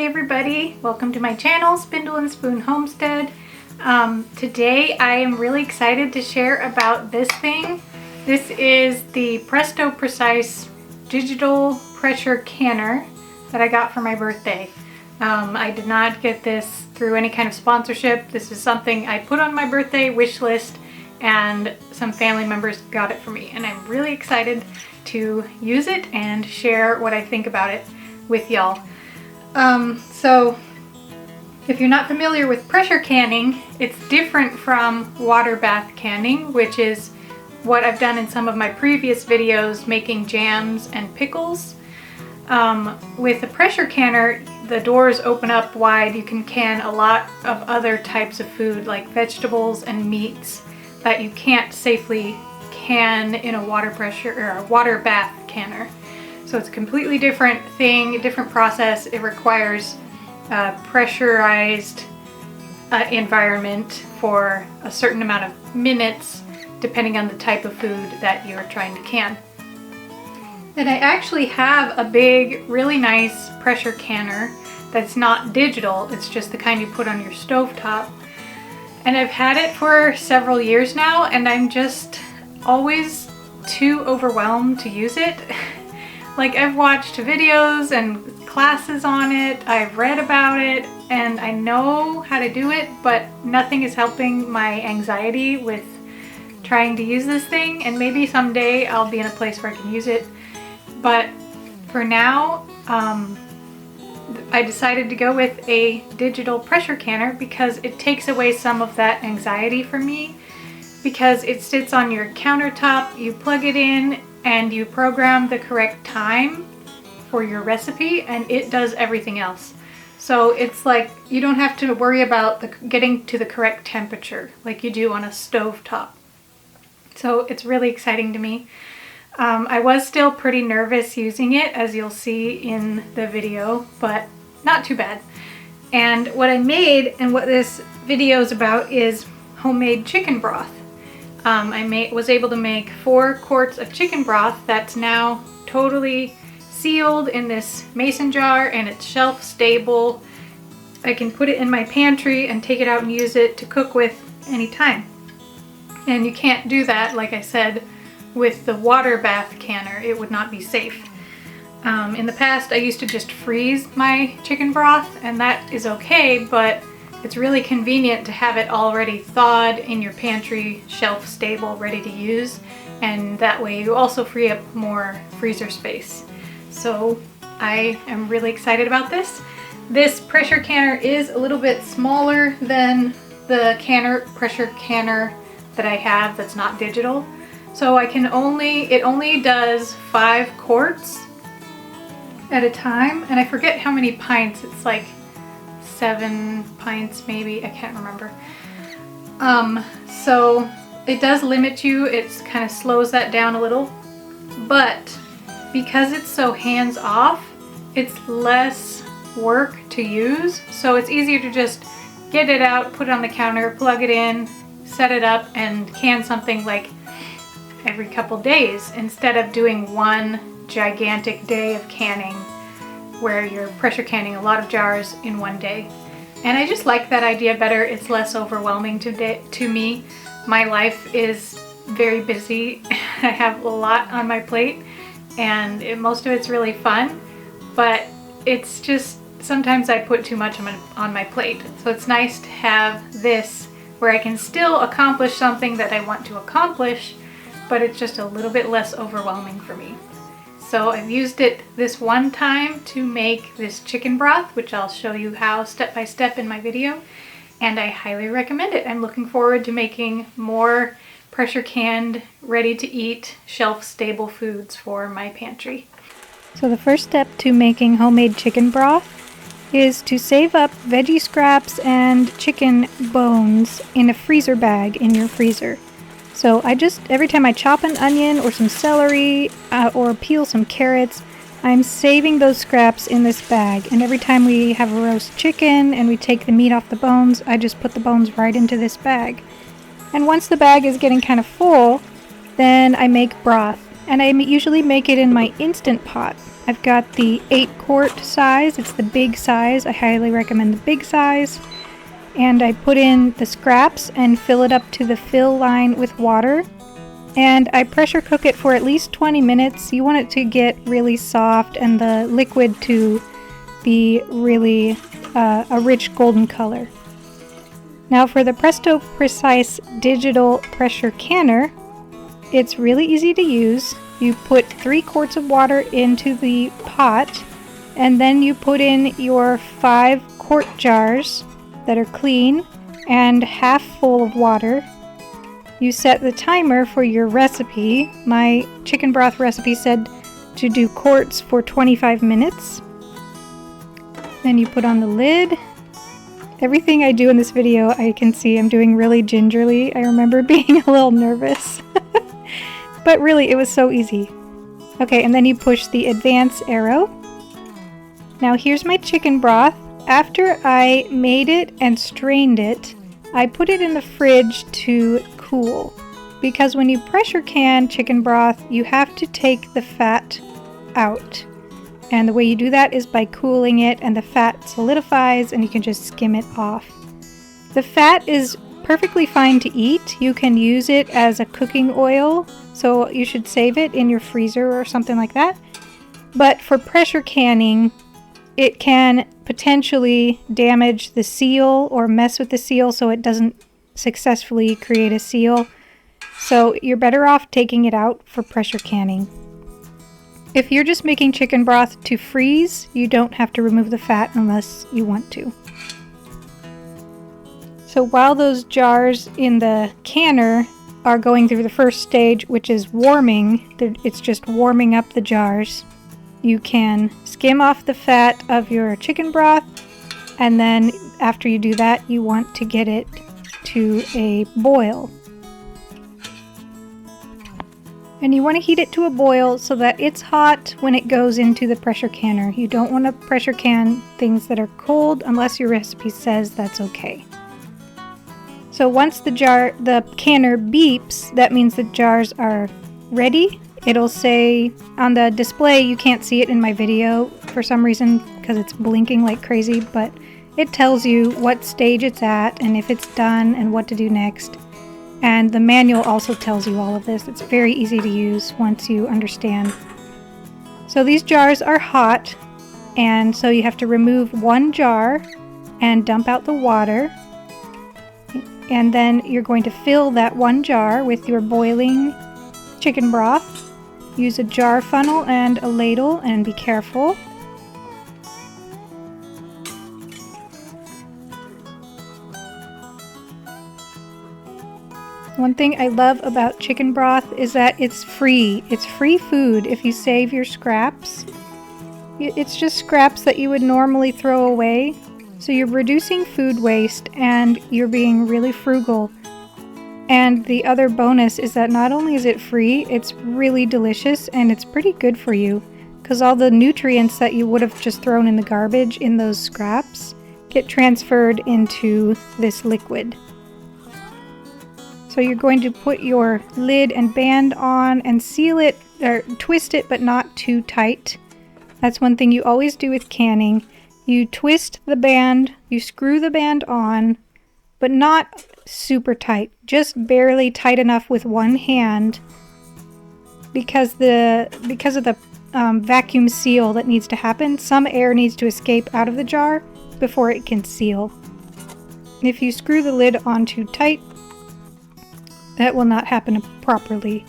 Hey everybody, welcome to my channel, Spindle and Spoon Homestead. Today I am really excited to share about this thing. This is the Presto Precise digital pressure canner that I got for my birthday. I did not get this through any kind of sponsorship. This is something I put on my birthday wish list and some family members got it for me, and I'm really excited to use it and share what I think about it with y'all. So if you're not familiar with pressure canning, it's different from water bath canning, which is what I've done in some of my previous videos making jams and pickles. With a pressure canner, the doors open up wide. You can can a lot of other types of food like vegetables and meats that you can't safely can in a water pressure or a water bath canner. So it's a completely different thing, a different process. It requires a pressurized environment for a certain amount of minutes, depending on the type of food that you're trying to can. And I actually have a big, really nice pressure canner that's not digital. It's just the kind you put on your stovetop. And I've had it for several years now, and I'm just always too overwhelmed to use it. Like, I've watched videos and classes on it, I've read about it, and I know how to do it, but nothing is helping my anxiety with trying to use this thing. And maybe someday I'll be in a place where I can use it. But for now, I decided to go with a digital pressure canner because it takes away some of that anxiety for me, because it sits on your countertop, you plug it in, and you program the correct time for your recipe, and it does everything else. So it's like you don't have to worry about getting to the correct temperature like you do on a stovetop. So it's really exciting to me. I was still pretty nervous using it, as you'll see in the video, but not too bad. And what I made and what this video is about is homemade chicken broth. I was able to make 4 quarts of chicken broth that's now totally sealed in this mason jar, and it's shelf stable. I can put it in my pantry and take it out and use it to cook with anytime. And you can't do that, like I said, with the water bath canner. It would not be safe. In the past I used to just freeze my chicken broth, and that is okay, but it's really convenient to have it already thawed in your pantry, shelf stable, ready to use, and that way you also free up more freezer space. So I am really excited about this. This pressure canner is a little bit smaller than the pressure canner that I have that's not digital. So it only does 5 quarts at a time, and I forget how many pints. It's like 7 pints maybe, I can't remember. So it does limit you, it kind of slows that down a little, but because it's so hands-off, it's less work to use. So it's easier to just get it out, put it on the counter, plug it in, set it up, and can something like every couple days, instead of doing one gigantic day of canning where you're pressure canning a lot of jars in one day. And I just like that idea better. It's less overwhelming to me. My life is very busy. I have a lot on my plate, and most of it's really fun, but it's just sometimes I put too much on my plate. So it's nice to have this where I can still accomplish something that I want to accomplish, but it's just a little bit less overwhelming for me. So I've used it this one time to make this chicken broth, which I'll show you how step by step in my video, and I highly recommend it. I'm looking forward to making more pressure canned, ready to eat, shelf stable foods for my pantry. So the first step to making homemade chicken broth is to save up veggie scraps and chicken bones in a freezer bag in your freezer. So every time I chop an onion or some celery or peel some carrots, I'm saving those scraps in this bag. And every time we have a roast chicken and we take the meat off the bones, I just put the bones right into this bag. And once the bag is getting kind of full, then I make broth. And I usually make it in my Instant Pot. I've got the 8-quart size. It's the big size. I highly recommend the big size. And I put in the scraps and fill it up to the fill line with water. And I pressure cook it for at least 20 minutes. You want it to get really soft and the liquid to be really a rich golden color. Now for the Presto Precise digital pressure canner, it's really easy to use. You put 3 quarts of water into the pot, and then you put in your 5-quart jars that are clean and half full of water. You set the timer for your recipe. My chicken broth recipe said to do quarts for 25 minutes. Then you put on the lid. Everything I do in this video, I can see I'm doing really gingerly. I remember being a little nervous. But really, it was so easy. Okay, and then you push the advance arrow. Now here's my chicken broth. After I made it and strained it, I put it in the fridge to cool. Because when you pressure can chicken broth, you have to take the fat out. And the way you do that is by cooling it, and the fat solidifies and you can just skim it off. The fat is perfectly fine to eat. You can use it as a cooking oil, so you should save it in your freezer or something like that. But for pressure canning, it can potentially damage the seal or mess with the seal so it doesn't successfully create a seal. So you're better off taking it out for pressure canning. If you're just making chicken broth to freeze, you don't have to remove the fat unless you want to. So while those jars in the canner are going through the first stage, which is warming, it's just warming up the jars, you can skim off the fat of your chicken broth, and then after you do that, you want to get it to a boil. And you want to heat it to a boil so that it's hot when it goes into the pressure canner. You don't want to pressure can things that are cold unless your recipe says that's okay. So once the canner beeps, that means the jars are ready. It'll say on the display, you can't see it in my video for some reason because it's blinking like crazy, but it tells you what stage it's at and if it's done and what to do next. And the manual also tells you all of this. It's very easy to use once you understand. So these jars are hot, and so you have to remove one jar and dump out the water. And then you're going to fill that one jar with your boiling chicken broth. Use a jar funnel and a ladle and be careful. One thing I love about chicken broth is that it's free. It's free food if you save your scraps. It's just scraps that you would normally throw away. So you're reducing food waste and you're being really frugal. And the other bonus is that not only is it free, it's really delicious and it's pretty good for you because all the nutrients that you would have just thrown in the garbage in those scraps get transferred into this liquid. So you're going to put your lid and band on and seal it, or twist it, but not too tight. That's one thing you always do with canning. You twist the band, you screw the band on, but not super tight. Just barely tight enough with one hand because of the vacuum seal that needs to happen. Some air needs to escape out of the jar before it can seal. If you screw the lid on too tight, that will not happen properly.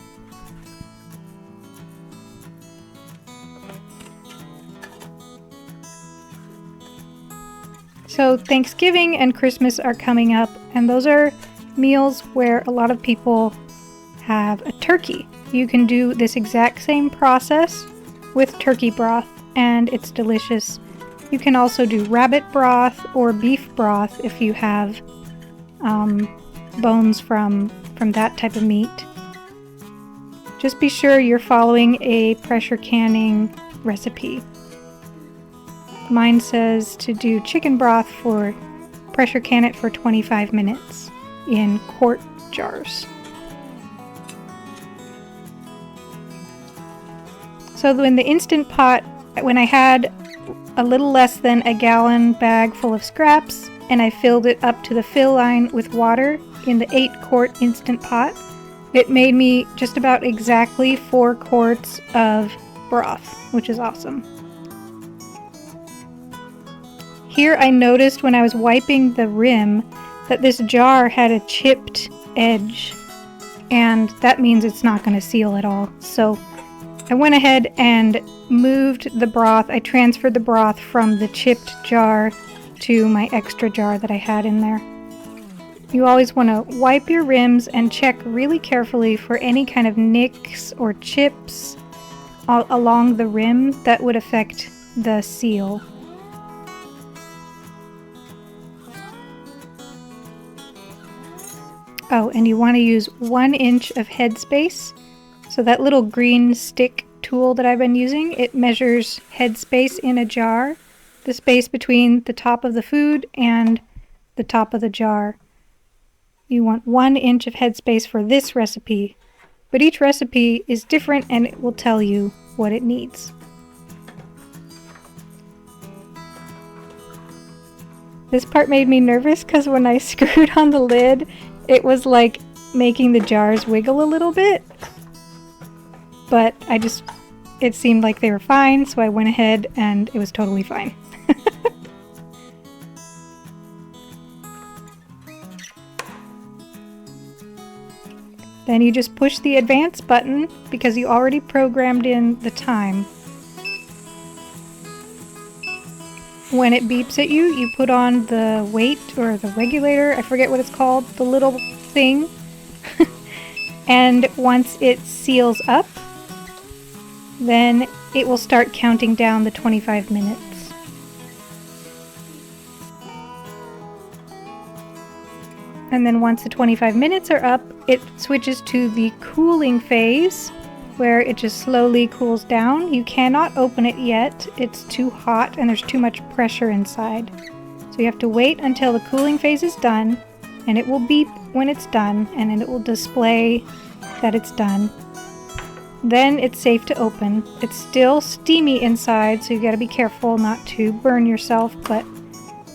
So Thanksgiving and Christmas are coming up, and those are meals where a lot of people have a turkey. You can do this exact same process with turkey broth, and it's delicious. You can also do rabbit broth or beef broth if you have bones from that type of meat. Just be sure you're following a pressure canning recipe. Mine says to do chicken broth for pressure can it for 25 minutes in quart jars. So when the Instant Pot when I had a little less than a gallon bag full of scraps, and I filled it up to the fill line with water in the 8-quart Instant Pot, it made me just about exactly 4 quarts of broth, which is awesome. Here I noticed when I was wiping the rim that this jar had a chipped edge, and that means it's not going to seal at all. So I went ahead and moved the broth. I transferred the broth from the chipped jar to my extra jar that I had in there. You always want to wipe your rims and check really carefully for any kind of nicks or chips along the rim that would affect the seal. Oh, and you want to use 1 inch of headspace. So that little green stick tool that I've been using, it measures headspace in a jar, the space between the top of the food and the top of the jar. You want 1 inch of headspace for this recipe, but each recipe is different and it will tell you what it needs. This part made me nervous because when I screwed on the lid, it was like making the jars wiggle a little bit, but it seemed like they were fine, so I went ahead and it was totally fine. Then you just push the advance button because you already programmed in the time. When it beeps at you, you put on the weight or the regulator, I forget what it's called, the little thing. And once it seals up, then it will start counting down the 25 minutes. And then once the 25 minutes are up, it switches to the cooling phase, where it just slowly cools down. You cannot open it yet. It's too hot and there's too much pressure inside. So you have to wait until the cooling phase is done, and it will beep when it's done, and then it will display that it's done. Then it's safe to open. It's still steamy inside, so you gotta be careful not to burn yourself, but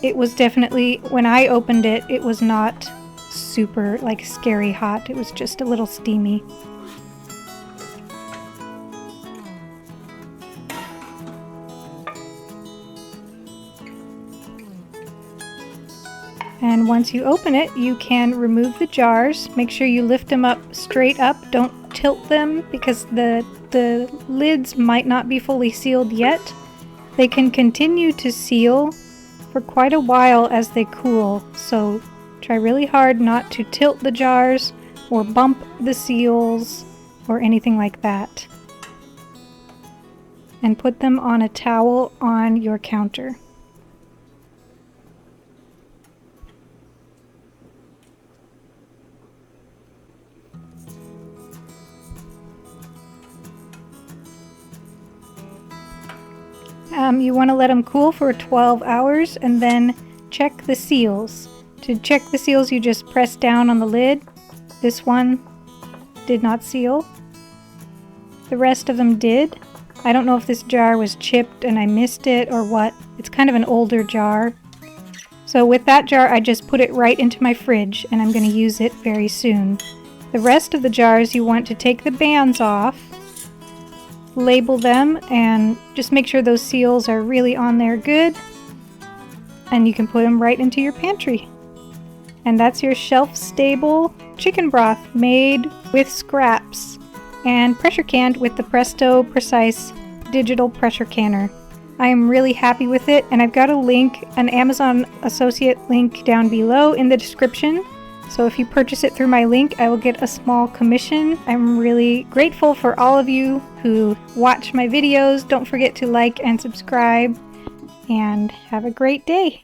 it was definitely, when I opened it, it was not super like scary hot. It was just a little steamy. And once you open it, you can remove the jars. Make sure you lift them up straight up. Don't tilt them because the lids might not be fully sealed yet. They can continue to seal for quite a while as they cool. So try really hard not to tilt the jars or bump the seals or anything like that. And put them on a towel on your counter. You want to let them cool for 12 hours and then check the seals. To check the seals, you just press down on the lid. This one did not seal. The rest of them did. I don't know if this jar was chipped and I missed it or what. It's kind of an older jar. So with that jar, I just put it right into my fridge and I'm going to use it very soon. The rest of the jars, you want to take the bands off, label them, and just make sure those seals are really on there good, and you can put them right into your pantry. And that's your shelf-stable chicken broth made with scraps and pressure canned with the Presto Precise digital pressure canner. I am really happy with it, and I've got a link, an Amazon associate link down below in the description. So if you purchase it through my link, I will get a small commission. I'm really grateful for all of you who watch my videos. Don't forget to like and subscribe, and have a great day.